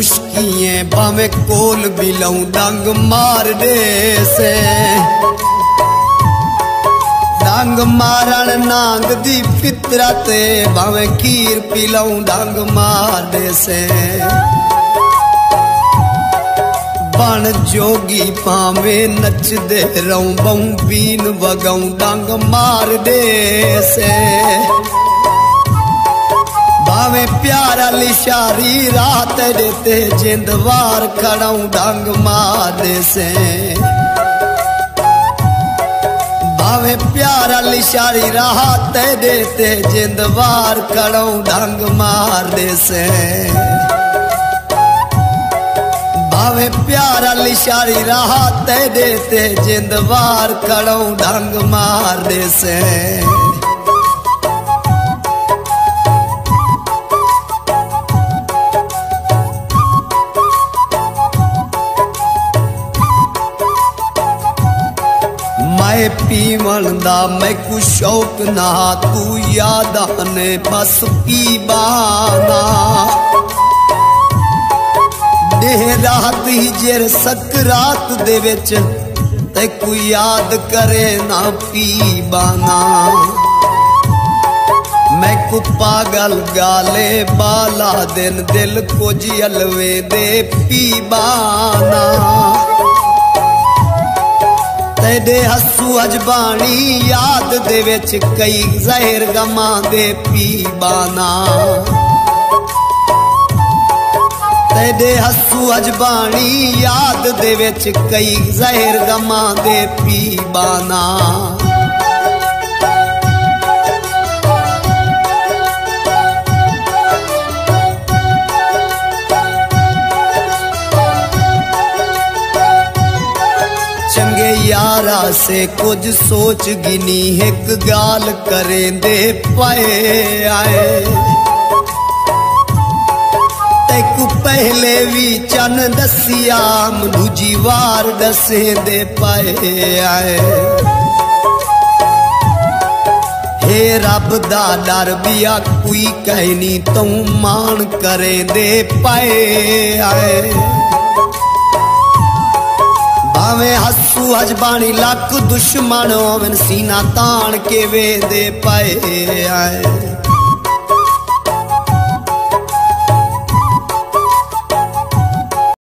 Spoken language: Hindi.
मुश्किए भावे कोल बिलऊं डंग मार दे से डंग मारण नांग दी फितरत भावे खीर पिलऊं डंग मार दे से बन जोगी पावे नच दे रहूं बहु बीन वगाऊं डंग मार दे से भावे प्यारा लिशारी रात देते जिंदवार खड़ाऊं डंग मार दे से भावे प्यारा लिशारी रात देते जिंदवार खड़ाऊं डंग मार दे से भावे प्यारा लिशारी रात देते जिंदवार खड़ाऊं डंग मार दे से मैं पीवन दा मैं कुछ शौक ना तू याद आने बस पी बाना देह रात ही जेर सकरात दे विच ते कोई याद करे ना पी बाना मैं को पागल गाले बाला दिन दिल को जियलवे दे पी बाना तेरे हसू अजबानी याद दे विच कई जहर गमा दे पी बाना तेरे हसू अजबानी याद दे विच कई जहर गमा दे पी बाना चंगे यारा से कुछ सोच गिनी एक गाल करें दे पाए आए तेकू पहले भी चन दसिया दूजी वार दसे दे पाए आए हे रब दा डर बिया कोई कहनी तू मान करें दे पाए आए भावे हसू अजबानी लक दुश्मन होवन सीना तान के वे दे पाए आए।